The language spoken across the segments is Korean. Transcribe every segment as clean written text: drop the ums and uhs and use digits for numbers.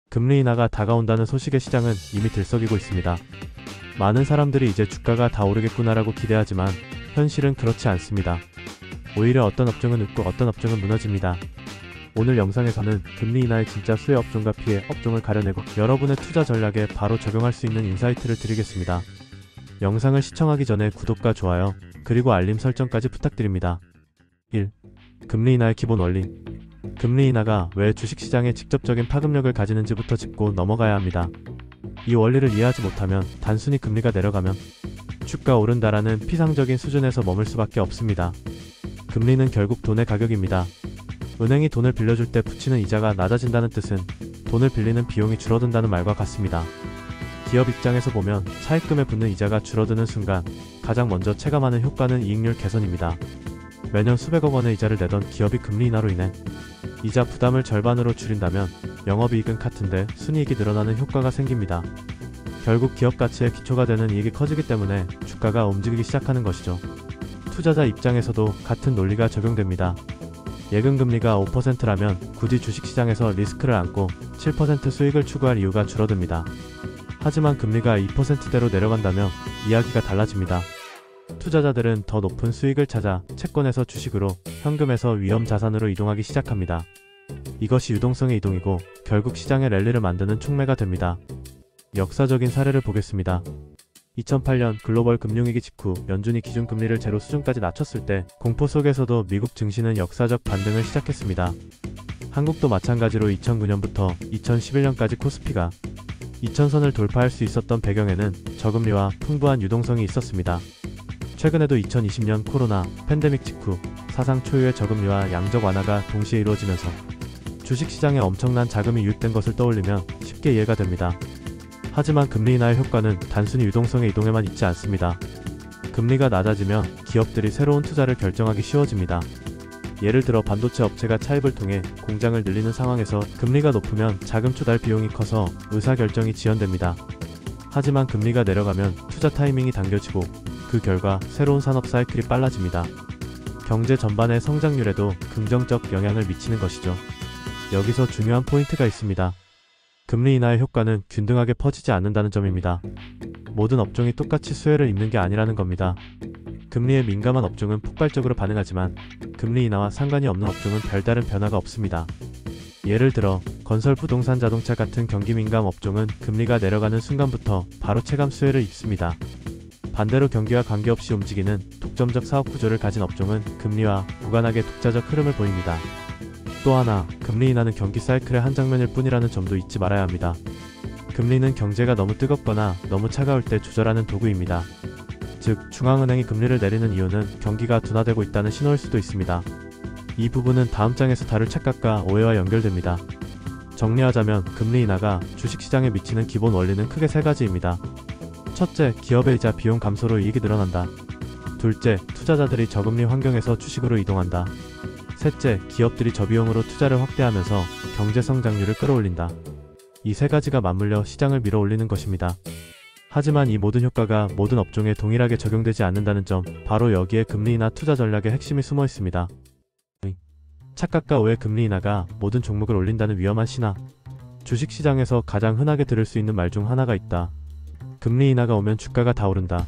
금리 인하가 다가온다는 소식에 시장은 이미 들썩이고 있습니다. 많은 사람들이 이제 주가가 다 오르겠구나라고 기대하지만 현실은 그렇지 않습니다. 오히려 어떤 업종은 웃고 어떤 업종은 무너집니다. 오늘 영상에서는 금리 인하의 진짜 수혜 업종과 피해 업종을 가려내고 여러분의 투자 전략에 바로 적용할 수 있는 인사이트를 드리겠습니다. 영상을 시청하기 전에 구독과 좋아요, 그리고 알림 설정까지 부탁드립니다. 1. 금리 인하의 기본 원리. 금리 인하가 왜 주식시장에 직접적인 파급력을 가지는지부터 짚고 넘어가야 합니다. 이 원리를 이해하지 못하면 단순히 금리가 내려가면 주가 오른다라는 피상적인 수준에서 머물 수밖에 없습니다. 금리는 결국 돈의 가격입니다. 은행이 돈을 빌려줄 때 붙이는 이자가 낮아진다는 뜻은 돈을 빌리는 비용이 줄어든다는 말과 같습니다. 기업 입장에서 보면 차입금에 붙는 이자가 줄어드는 순간 가장 먼저 체감하는 효과는 이익률 개선입니다. 매년 수백억 원의 이자를 내던 기업이 금리 인하로 인해 이자 부담을 절반으로 줄인다면 영업이익은 같은데 순이익이 늘어나는 효과가 생깁니다. 결국 기업 가치의 기초가 되는 이익이 커지기 때문에 주가가 움직이기 시작하는 것이죠. 투자자 입장에서도 같은 논리가 적용됩니다. 예금금리가 5%라면 굳이 주식시장에서 리스크를 안고 7% 수익을 추구할 이유가 줄어듭니다. 하지만 금리가 2%대로 내려간다면 이야기가 달라집니다. 투자자들은 더 높은 수익을 찾아 채권에서 주식으로, 현금에서 위험자산으로 이동하기 시작합니다. 이것이 유동성의 이동이고 결국 시장의 랠리를 만드는 촉매가 됩니다. 역사적인 사례를 보겠습니다. 2008년 글로벌 금융위기 직후 연준이 기준금리를 제로 수준까지 낮췄을 때 공포 속에서도 미국 증시는 역사적 반등을 시작했습니다. 한국도 마찬가지로 2009년부터 2011년까지 코스피가 2000선을 돌파할 수 있었던 배경에는 저금리와 풍부한 유동성이 있었습니다. 최근에도 2020년 코로나 팬데믹 직후 사상 초유의 저금리와 양적 완화가 동시에 이루어지면서 주식시장에 엄청난 자금이 유입된 것을 떠올리면 쉽게 이해가 됩니다. 하지만 금리 인하의 효과는 단순히 유동성의 이동에만 있지 않습니다. 금리가 낮아지면 기업들이 새로운 투자를 결정하기 쉬워집니다. 예를 들어 반도체 업체가 차입을 통해 공장을 늘리는 상황에서 금리가 높으면 자금 조달 비용이 커서 의사결정이 지연됩니다. 하지만 금리가 내려가면 투자 타이밍이 당겨지고 그 결과 새로운 산업 사이클이 빨라집니다. 경제 전반의 성장률에도 긍정적 영향을 미치는 것이죠. 여기서 중요한 포인트가 있습니다. 금리 인하의 효과는 균등하게 퍼지지 않는다는 점입니다. 모든 업종이 똑같이 수혜를 입는 게 아니라는 겁니다. 금리에 민감한 업종은 폭발적으로 반응하지만 금리 인하와 상관이 없는 업종은 별다른 변화가 없습니다. 예를 들어 건설, 부동산, 자동차 같은 경기 민감 업종은 금리가 내려가는 순간부터 바로 체감 수혜를 입습니다. 반대로 경기와 관계없이 움직이는 독점적 사업 구조를 가진 업종은 금리와 무관하게 독자적 흐름을 보입니다. 또 하나, 금리 인하는 경기 사이클의 한 장면일 뿐이라는 점도 잊지 말아야 합니다. 금리는 경제가 너무 뜨겁거나 너무 차가울 때 조절하는 도구입니다. 즉, 중앙은행이 금리를 내리는 이유는 경기가 둔화되고 있다는 신호일 수도 있습니다. 이 부분은 다음 장에서 다룰 착각과 오해와 연결됩니다. 정리하자면 금리 인하가 주식시장에 미치는 기본 원리는 크게 세 가지입니다. 첫째, 기업의 이자 비용 감소로 이익이 늘어난다. 둘째, 투자자들이 저금리 환경에서 주식으로 이동한다. 셋째, 기업들이 저비용으로 투자를 확대하면서 경제 성장률을 끌어올린다. 이 세 가지가 맞물려 시장을 밀어올리는 것입니다. 하지만 이 모든 효과가 모든 업종에 동일하게 적용되지 않는다는 점, 바로 여기에 금리 인하 투자 전략의 핵심이 숨어 있습니다. 착각과 오해. 금리 인하가 모든 종목을 올린다는 위험한 신화. 주식시장에서 가장 흔하게 들을 수 있는 말 중 하나가 있다. 금리 인하가 오면 주가가 다 오른다.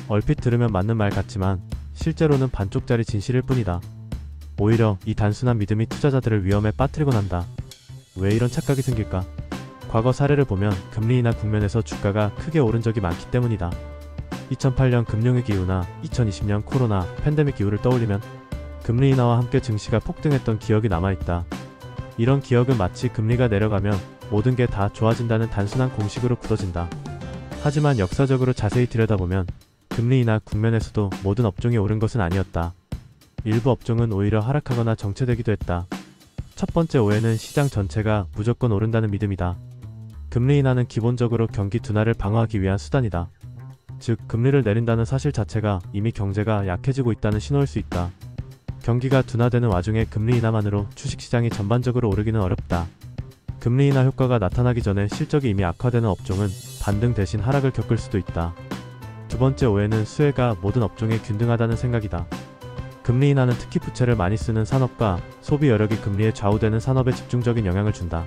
얼핏 들으면 맞는 말 같지만 실제로는 반쪽짜리 진실일 뿐이다. 오히려 이 단순한 믿음이 투자자들을 위험에 빠뜨리곤 한다. 왜 이런 착각이 생길까? 과거 사례를 보면 금리 인하 국면에서 주가가 크게 오른 적이 많기 때문이다. 2008년 금융위기 이후나 2020년 코로나 팬데믹 이후를 떠올리면 금리 인하와 함께 증시가 폭등했던 기억이 남아있다. 이런 기억은 마치 금리가 내려가면 모든 게 다 좋아진다는 단순한 공식으로 굳어진다. 하지만 역사적으로 자세히 들여다보면 금리 인하 국면에서도 모든 업종이 오른 것은 아니었다. 일부 업종은 오히려 하락하거나 정체되기도 했다. 첫 번째 오해는 시장 전체가 무조건 오른다는 믿음이다. 금리 인하는 기본적으로 경기 둔화를 방어하기 위한 수단이다. 즉, 금리를 내린다는 사실 자체가 이미 경제가 약해지고 있다는 신호일 수 있다. 경기가 둔화되는 와중에 금리 인하만으로 주식시장이 전반적으로 오르기는 어렵다. 금리 인하 효과가 나타나기 전에 실적이 이미 악화되는 업종은 반등 대신 하락을 겪을 수도 있다. 두 번째 오해는 수혜가 모든 업종에 균등하다는 생각이다. 금리 인하는 특히 부채를 많이 쓰는 산업과 소비 여력이 금리에 좌우되는 산업에 집중적인 영향을 준다.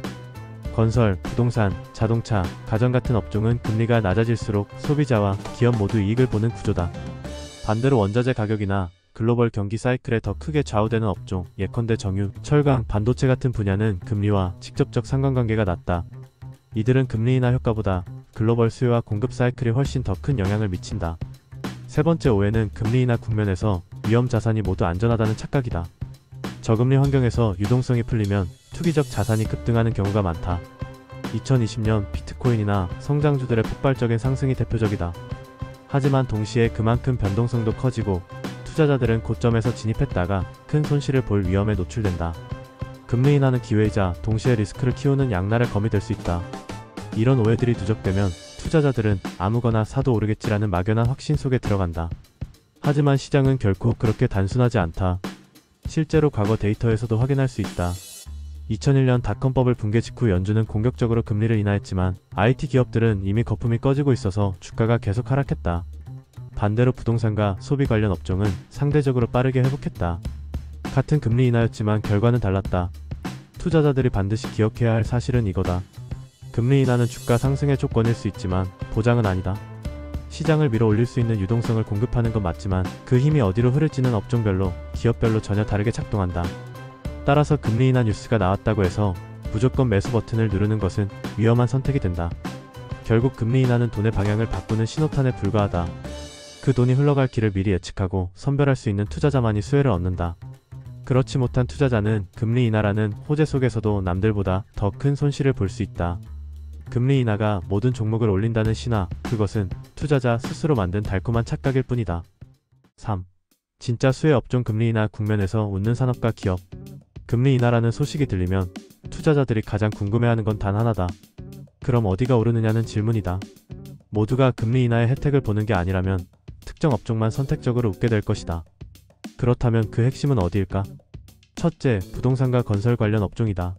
건설, 부동산, 자동차, 가전 같은 업종은 금리가 낮아질수록 소비자와 기업 모두 이익을 보는 구조다. 반대로 원자재 가격이나 글로벌 경기 사이클에 더 크게 좌우되는 업종, 예컨대 정유, 철강, 반도체 같은 분야는 금리와 직접적 상관관계가 낮다. 이들은 금리 인하 효과보다 글로벌 수요와 공급 사이클이 훨씬 더 큰 영향을 미친다. 세 번째 오해는 금리 인하 국면에서 위험 자산이 모두 안전하다는 착각이다. 저금리 환경에서 유동성이 풀리면 투기적 자산이 급등하는 경우가 많다. 2020년 비트코인이나 성장주들의 폭발적인 상승이 대표적이다. 하지만 동시에 그만큼 변동성도 커지고 투자자들은 고점에서 진입했다가 큰 손실을 볼 위험에 노출된다. 금리 인하는 기회이자 동시에 리스크를 키우는 양날의 검이 될 수 있다. 이런 오해들이 누적되면 투자자들은 아무거나 사도 오르겠지라는 막연한 확신 속에 들어간다. 하지만 시장은 결코 그렇게 단순하지 않다. 실제로 과거 데이터에서도 확인할 수 있다. 2001년 닷컴버블 붕괴 직후 연준은 공격적으로 금리를 인하했지만 IT 기업들은 이미 거품이 꺼지고 있어서 주가가 계속 하락했다. 반대로 부동산과 소비 관련 업종은 상대적으로 빠르게 회복했다. 같은 금리 인하였지만 결과는 달랐다. 투자자들이 반드시 기억해야 할 사실은 이거다. 금리 인하는 주가 상승의 조건일 수 있지만 보장은 아니다. 시장을 밀어 올릴 수 있는 유동성을 공급하는 건 맞지만 그 힘이 어디로 흐를지는 업종별로, 기업별로 전혀 다르게 작동한다. 따라서 금리 인하 뉴스가 나왔다고 해서 무조건 매수 버튼을 누르는 것은 위험한 선택이 된다. 결국 금리 인하는 돈의 방향을 바꾸는 신호탄에 불과하다. 그 돈이 흘러갈 길을 미리 예측하고 선별할 수 있는 투자자만이 수혜를 얻는다. 그렇지 못한 투자자는 금리 인하라는 호재 속에서도 남들보다 더 큰 손실을 볼 수 있다. 금리 인하가 모든 종목을 올린다는 신화, 그것은 투자자 스스로 만든 달콤한 착각일 뿐이다. 3. 진짜 수혜 업종 금리 인하 국면에서 웃는 산업과 기업. 금리 인하라는 소식이 들리면 투자자들이 가장 궁금해하는 건 단 하나다. 그럼 어디가 오르느냐는 질문이다. 모두가 금리 인하의 혜택을 보는 게 아니라면 특정 업종만 선택적으로 웃게 될 것이다. 그렇다면 그 핵심은 어디일까? 첫째, 부동산과 건설 관련 업종이다.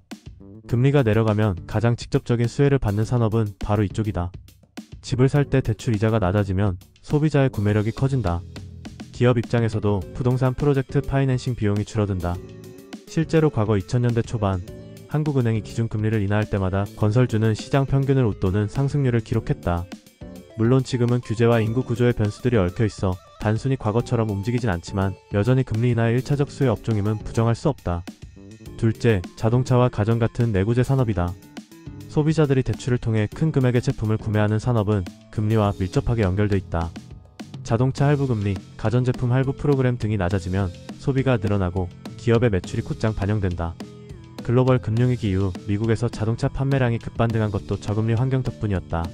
금리가 내려가면 가장 직접적인 수혜를 받는 산업은 바로 이쪽이다. 집을 살 때 대출 이자가 낮아지면 소비자의 구매력이 커진다. 기업 입장에서도 부동산 프로젝트 파이낸싱 비용이 줄어든다. 실제로 과거 2000년대 초반 한국은행이 기준금리를 인하할 때마다 건설주는 시장 평균을 웃도는 상승률을 기록했다. 물론 지금은 규제와 인구 구조의 변수들이 얽혀있어 단순히 과거처럼 움직이진 않지만 여전히 금리 인하의 1차적 수혜 업종임은 부정할 수 없다. 둘째, 자동차와 가전 같은 내구재 산업이다. 소비자들이 대출을 통해 큰 금액의 제품을 구매하는 산업은 금리와 밀접하게 연결돼 있다. 자동차 할부금리, 가전제품 할부 프로그램 등이 낮아지면 소비가 늘어나고 기업의 매출이 곧장 반영된다. 글로벌 금융위기 이후 미국에서 자동차 판매량이 급반등한 것도 저금리 환경 덕분이었다.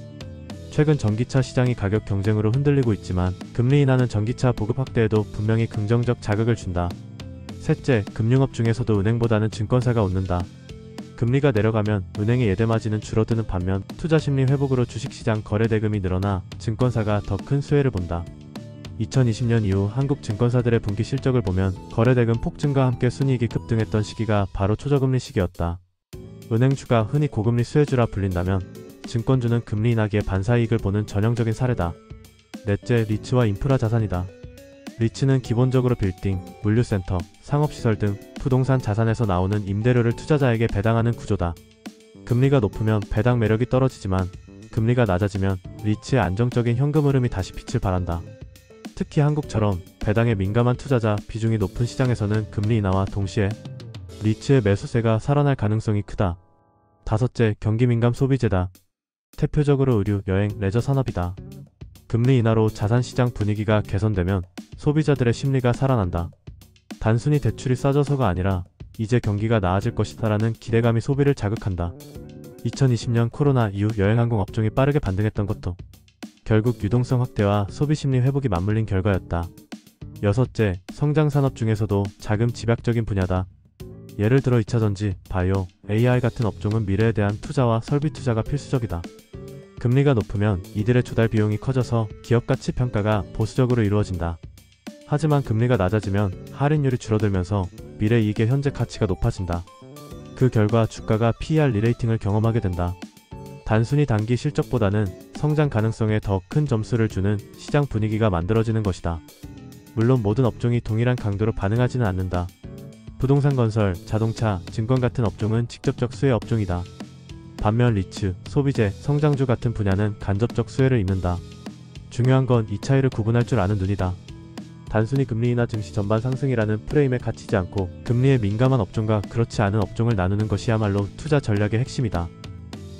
최근 전기차 시장이 가격 경쟁으로 흔들리고 있지만 금리 인하는 전기차 보급 확대에도 분명히 긍정적 자극을 준다. 셋째, 금융업 중에서도 은행보다는 증권사가 웃는다. 금리가 내려가면 은행의 예대마진은 줄어드는 반면 투자심리 회복으로 주식시장 거래대금이 늘어나 증권사가 더 큰 수혜를 본다. 2020년 이후 한국 증권사들의 분기 실적을 보면 거래대금 폭증과 함께 순이익이 급등했던 시기가 바로 초저금리 시기였다. 은행주가 흔히 고금리 수혜주라 불린다면 증권주는 금리 인하기에 반사이익을 보는 전형적인 사례다. 넷째, 리츠와 인프라 자산이다. 리츠는 기본적으로 빌딩, 물류센터, 상업시설 등 부동산 자산에서 나오는 임대료를 투자자에게 배당하는 구조다. 금리가 높으면 배당 매력이 떨어지지만 금리가 낮아지면 리츠의 안정적인 현금 흐름이 다시 빛을 발한다. 특히 한국처럼 배당에 민감한 투자자 비중이 높은 시장에서는 금리 인하와 동시에 리츠의 매수세가 살아날 가능성이 크다. 다섯째, 경기민감 소비재다. 대표적으로 의류, 여행, 레저 산업이다. 금리 인하로 자산시장 분위기가 개선되면 소비자들의 심리가 살아난다. 단순히 대출이 싸져서가 아니라 이제 경기가 나아질 것이다라는 기대감이 소비를 자극한다. 2020년 코로나 이후 여행항공 업종이 빠르게 반등했던 것도 결국 유동성 확대와 소비심리 회복이 맞물린 결과였다. 여섯째, 성장산업 중에서도 자금 집약적인 분야다. 예를 들어 2차전지, 바이오, AI 같은 업종은 미래에 대한 투자와 설비 투자가 필수적이다. 금리가 높으면 이들의 조달 비용이 커져서 기업 가치 평가가 보수적으로 이루어진다. 하지만 금리가 낮아지면 할인율이 줄어들면서 미래 이익의 현재 가치가 높아진다. 그 결과 주가가 PER 리레이팅을 경험하게 된다. 단순히 단기 실적보다는 성장 가능성에 더 큰 점수를 주는 시장 분위기가 만들어지는 것이다. 물론 모든 업종이 동일한 강도로 반응하지는 않는다. 부동산 건설, 자동차, 증권 같은 업종은 직접적 수혜 업종이다. 반면 리츠, 소비재, 성장주 같은 분야는 간접적 수혜를 입는다. 중요한 건 이 차이를 구분할 줄 아는 눈이다. 단순히 금리나 증시 전반 상승이라는 프레임에 갇히지 않고 금리에 민감한 업종과 그렇지 않은 업종을 나누는 것이야말로 투자 전략의 핵심이다.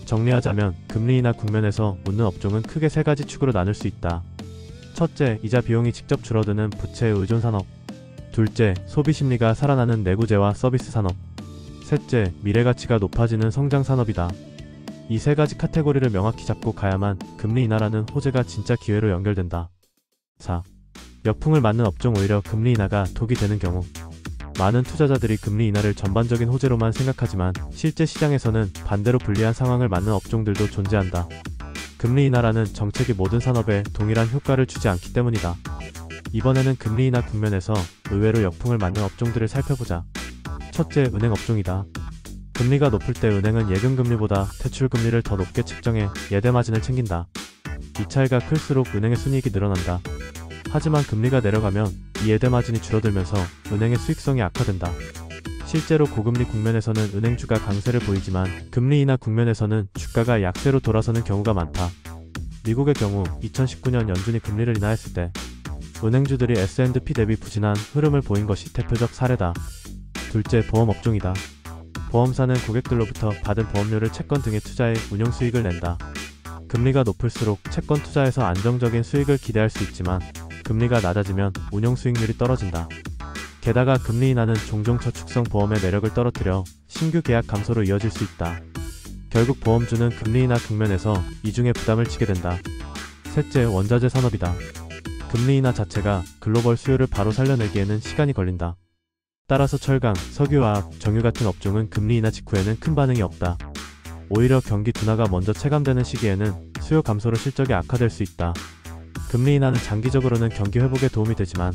정리하자면 금리 인하 국면에서 웃는 업종은 크게 세 가지 축으로 나눌 수 있다. 첫째, 이자 비용이 직접 줄어드는 부채 의존 산업. 둘째, 소비 심리가 살아나는 내구재와 서비스 산업. 셋째, 미래 가치가 높아지는 성장 산업이다. 이 세 가지 카테고리를 명확히 잡고 가야만 금리 인하라는 호재가 진짜 기회로 연결된다. 4. 역풍을 맞는 업종. 오히려 금리 인하가 독이 되는 경우. 많은 투자자들이 금리 인하를 전반적인 호재로만 생각하지만 실제 시장에서는 반대로 불리한 상황을 맞는 업종들도 존재한다. 금리 인하라는 정책이 모든 산업에 동일한 효과를 주지 않기 때문이다. 이번에는 금리 인하 국면에서 의외로 역풍을 맞는 업종들을 살펴보자. 첫째, 은행 업종이다. 금리가 높을 때 은행은 예금금리보다 대출금리를 더 높게 책정해 예대마진을 챙긴다. 이 차이가 클수록 은행의 순이익이 늘어난다. 하지만 금리가 내려가면 이 예대마진이 줄어들면서 은행의 수익성이 악화된다. 실제로 고금리 국면에서는 은행주가 강세를 보이지만 금리 인하 국면에서는 주가가 약세로 돌아서는 경우가 많다. 미국의 경우 2019년 연준이 금리를 인하했을 때 은행주들이 S&P 대비 부진한 흐름을 보인 것이 대표적 사례다. 둘째, 보험 업종이다. 보험사는 고객들로부터 받은 보험료를 채권 등에 투자해 운용 수익을 낸다. 금리가 높을수록 채권 투자에서 안정적인 수익을 기대할 수 있지만 금리가 낮아지면 운용 수익률이 떨어진다. 게다가 금리 인하는 종종 저축성 보험의 매력을 떨어뜨려 신규 계약 감소로 이어질 수 있다. 결국 보험주는 금리 인하 국면에서 이중의 부담을 지게 된다. 셋째, 원자재 산업이다. 금리 인하 자체가 글로벌 수요를 바로 살려내기에는 시간이 걸린다. 따라서 철강, 석유화학, 정유 같은 업종은 금리 인하 직후에는 큰 반응이 없다. 오히려 경기 둔화가 먼저 체감되는 시기에는 수요 감소로 실적이 악화될 수 있다. 금리 인하는 장기적으로는 경기 회복에 도움이 되지만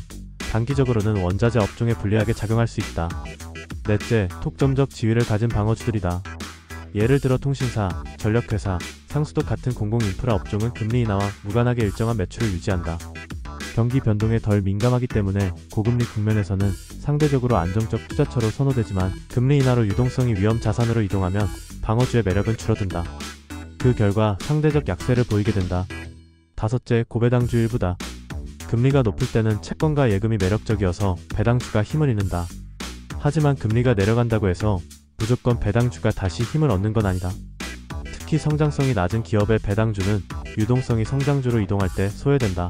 단기적으로는 원자재 업종에 불리하게 작용할 수 있다. 넷째, 독점적 지위를 가진 방어주들이다. 예를 들어 통신사, 전력회사, 상수도 같은 공공인프라 업종은 금리 인하와 무관하게 일정한 매출을 유지한다. 경기 변동에 덜 민감하기 때문에 고금리 국면에서는 상대적으로 안정적 투자처로 선호되지만 금리 인하로 유동성이 위험 자산으로 이동하면 방어주의 매력은 줄어든다. 그 결과 상대적 약세를 보이게 된다. 다섯째, 고배당주 일부다. 금리가 높을 때는 채권과 예금이 매력적이어서 배당주가 힘을 잃는다. 하지만 금리가 내려간다고 해서 무조건 배당주가 다시 힘을 얻는 건 아니다. 특히 성장성이 낮은 기업의 배당주는 유동성이 성장주로 이동할 때 소외된다.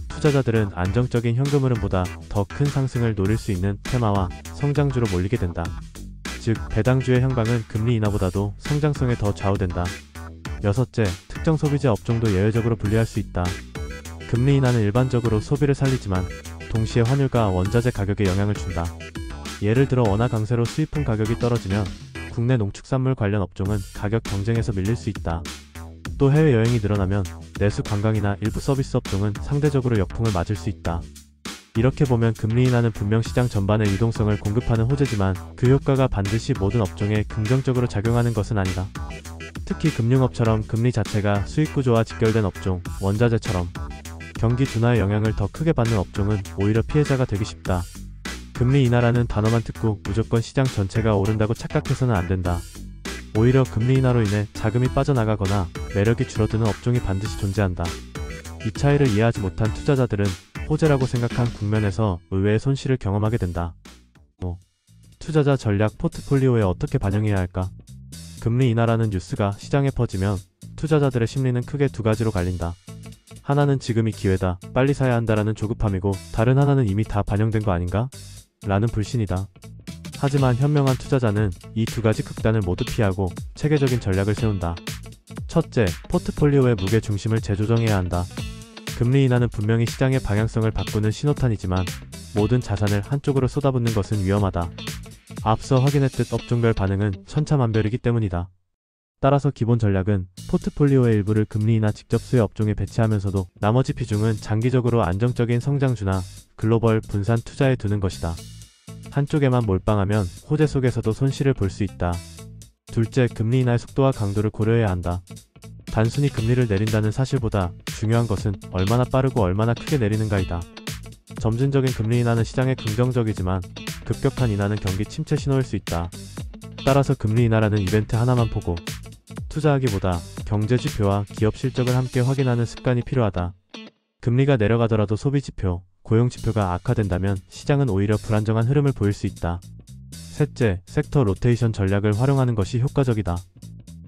투자자들은 안정적인 현금 흐름보다 더 큰 상승을 노릴 수 있는 테마와 성장주로 몰리게 된다. 즉, 배당주의 향방은 금리 인하보다도 성장성에 더 좌우된다. 여섯째, 특정 소비재 업종도 예외적으로 분리할 수 있다. 금리 인하는 일반적으로 소비를 살리지만 동시에 환율과 원자재 가격에 영향을 준다. 예를 들어 원화 강세로 수입품 가격이 떨어지면 국내 농축산물 관련 업종은 가격 경쟁에서 밀릴 수 있다. 또 해외여행이 늘어나면 내수 관광이나 일부 서비스 업종은 상대적으로 역풍을 맞을 수 있다. 이렇게 보면 금리 인하는 분명 시장 전반의 유동성을 공급하는 호재지만 그 효과가 반드시 모든 업종에 긍정적으로 작용하는 것은 아니다. 특히 금융업처럼 금리 자체가 수익구조와 직결된 업종, 원자재처럼 경기 둔화의 영향을 더 크게 받는 업종은 오히려 피해자가 되기 쉽다. 금리 인하라는 단어만 듣고 무조건 시장 전체가 오른다고 착각해서는 안 된다. 오히려 금리 인하로 인해 자금이 빠져나가거나 매력이 줄어드는 업종이 반드시 존재한다. 이 차이를 이해하지 못한 투자자들은 호재라고 생각한 국면에서 의외의 손실을 경험하게 된다. 투자자 전략 포트폴리오에 어떻게 반영해야 할까? 금리 인하라는 뉴스가 시장에 퍼지면 투자자들의 심리는 크게 두 가지로 갈린다. 하나는 지금이 기회다, 빨리 사야 한다라는 조급함이고, 다른 하나는 이미 다 반영된 거 아닌가? 라는 불신이다. 하지만 현명한 투자자는 이 두 가지 극단을 모두 피하고 체계적인 전략을 세운다. 첫째, 포트폴리오의 무게 중심을 재조정해야 한다. 금리 인하는 분명히 시장의 방향성을 바꾸는 신호탄이지만 모든 자산을 한쪽으로 쏟아붓는 것은 위험하다. 앞서 확인했듯 업종별 반응은 천차만별이기 때문이다. 따라서 기본 전략은 포트폴리오의 일부를 금리 인하 직접 수혜 업종에 배치하면서도 나머지 비중은 장기적으로 안정적인 성장주나 글로벌 분산 투자에 두는 것이다. 한쪽에만 몰빵하면 호재 속에서도 손실을 볼 수 있다. 둘째, 금리 인하의 속도와 강도를 고려해야 한다. 단순히 금리를 내린다는 사실보다 중요한 것은 얼마나 빠르고 얼마나 크게 내리는가이다. 점진적인 금리 인하는 시장에 긍정적이지만 급격한 인하는 경기 침체 신호일 수 있다. 따라서 금리 인하라는 이벤트 하나만 보고 투자하기보다 경제 지표와 기업 실적을 함께 확인하는 습관이 필요하다. 금리가 내려가더라도 소비 지표, 고용 지표가 악화된다면 시장은 오히려 불안정한 흐름을 보일 수 있다. 셋째, 섹터 로테이션 전략을 활용하는 것이 효과적이다.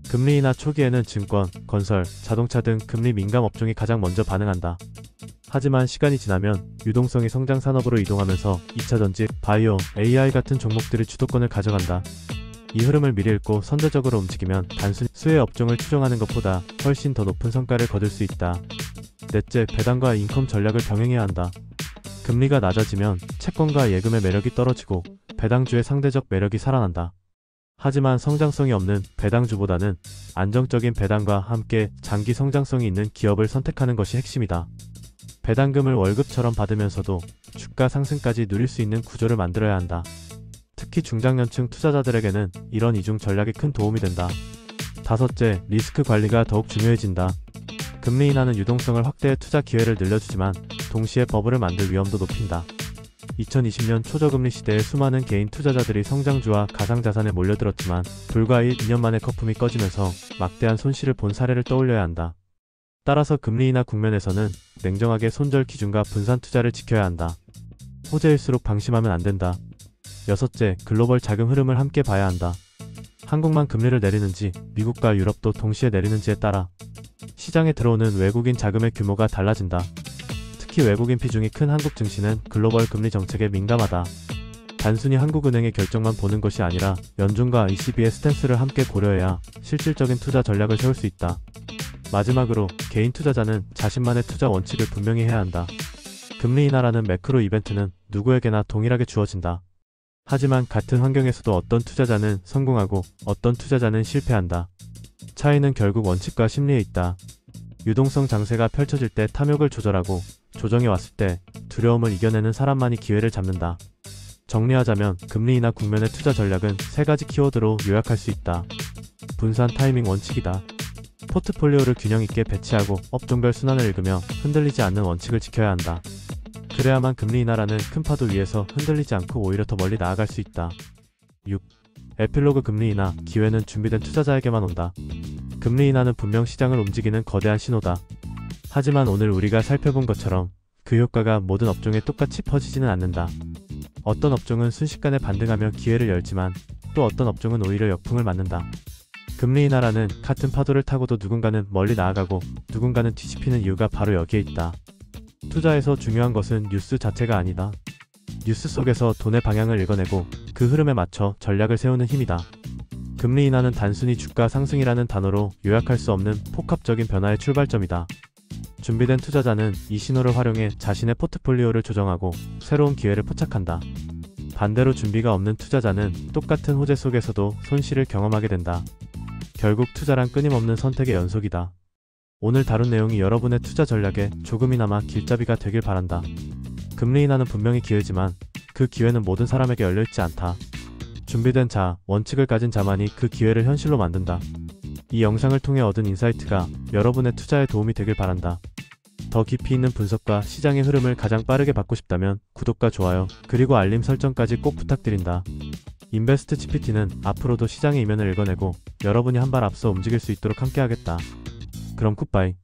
금리 인하 초기에는 증권, 건설, 자동차 등 금리 민감 업종이 가장 먼저 반응한다. 하지만 시간이 지나면 유동성이 성장 산업으로 이동하면서 2차 전지, 바이오, AI 같은 종목들이 주도권을 가져간다. 이 흐름을 미리 읽고 선제적으로 움직이면 단순히 수혜 업종을 추종하는 것보다 훨씬 더 높은 성과를 거둘 수 있다. 넷째, 배당과 인컴 전략을 병행해야 한다. 금리가 낮아지면 채권과 예금의 매력이 떨어지고 배당주의 상대적 매력이 살아난다. 하지만 성장성이 없는 배당주보다는 안정적인 배당과 함께 장기 성장성이 있는 기업을 선택하는 것이 핵심이다. 배당금을 월급처럼 받으면서도 주가 상승까지 누릴 수 있는 구조를 만들어야 한다. 특히 중장년층 투자자들에게는 이런 이중 전략이 큰 도움이 된다. 다섯째, 리스크 관리가 더욱 중요해진다. 금리 인하는 유동성을 확대해 투자 기회를 늘려주지만 동시에 버블을 만들 위험도 높인다. 2020년 초저금리 시대에 수많은 개인 투자자들이 성장주와 가상자산에 몰려들었지만 불과 2년 만에 거품이 꺼지면서 막대한 손실을 본 사례를 떠올려야 한다. 따라서 금리 인하 국면에서는 냉정하게 손절 기준과 분산 투자를 지켜야 한다. 호재일수록 방심하면 안 된다. 여섯째, 글로벌 자금 흐름을 함께 봐야 한다. 한국만 금리를 내리는지 미국과 유럽도 동시에 내리는지에 따라 시장에 들어오는 외국인 자금의 규모가 달라진다. 특히 외국인 비중이 큰 한국 증시는 글로벌 금리 정책에 민감하다. 단순히 한국은행의 결정만 보는 것이 아니라 연준과 ECB의 스탠스를 함께 고려해야 실질적인 투자 전략을 세울 수 있다. 마지막으로 개인 투자자는 자신만의 투자 원칙을 분명히 해야 한다. 금리 인하라는 매크로 이벤트는 누구에게나 동일하게 주어진다. 하지만 같은 환경에서도 어떤 투자자는 성공하고 어떤 투자자는 실패한다. 차이는 결국 원칙과 심리에 있다. 유동성 장세가 펼쳐질 때 탐욕을 조절하고 조정이 왔을 때 두려움을 이겨내는 사람만이 기회를 잡는다. 정리하자면 금리 인하 국면의 투자 전략은 세 가지 키워드로 요약할 수 있다. 분산 타이밍 원칙이다. 포트폴리오를 균형 있게 배치하고 업종별 순환을 읽으며 흔들리지 않는 원칙을 지켜야 한다. 그래야만 금리 인하라는 큰 파도 위에서 흔들리지 않고 오히려 더 멀리 나아갈 수 있다. 6. 에필로그 금리 인하, 기회는 준비된 투자자에게만 온다. 금리 인하는 분명 시장을 움직이는 거대한 신호다. 하지만 오늘 우리가 살펴본 것처럼 그 효과가 모든 업종에 똑같이 퍼지지는 않는다. 어떤 업종은 순식간에 반등하며 기회를 열지만 또 어떤 업종은 오히려 역풍을 맞는다. 금리 인하라는 같은 파도를 타고도 누군가는 멀리 나아가고 누군가는 뒤집히는 이유가 바로 여기에 있다. 투자에서 중요한 것은 뉴스 자체가 아니다. 뉴스 속에서 돈의 방향을 읽어내고 그 흐름에 맞춰 전략을 세우는 힘이다. 금리 인하는 단순히 주가 상승이라는 단어로 요약할 수 없는 복합적인 변화의 출발점이다. 준비된 투자자는 이 신호를 활용해 자신의 포트폴리오를 조정하고 새로운 기회를 포착한다. 반대로 준비가 없는 투자자는 똑같은 호재 속에서도 손실을 경험하게 된다. 결국 투자란 끊임없는 선택의 연속이다. 오늘 다룬 내용이 여러분의 투자 전략에 조금이나마 길잡이가 되길 바란다. 금리 인하는 분명히 기회지만 그 기회는 모든 사람에게 열려있지 않다. 준비된 자, 원칙을 가진 자만이 그 기회를 현실로 만든다. 이 영상을 통해 얻은 인사이트가 여러분의 투자에 도움이 되길 바란다. 더 깊이 있는 분석과 시장의 흐름을 가장 빠르게 받고 싶다면 구독과 좋아요, 그리고 알림 설정까지 꼭 부탁드린다. 인베스트 GPT는 앞으로도 시장의 이면을 읽어내고 여러분이 한 발 앞서 움직일 수 있도록 함께하겠다. 그럼 굿바이.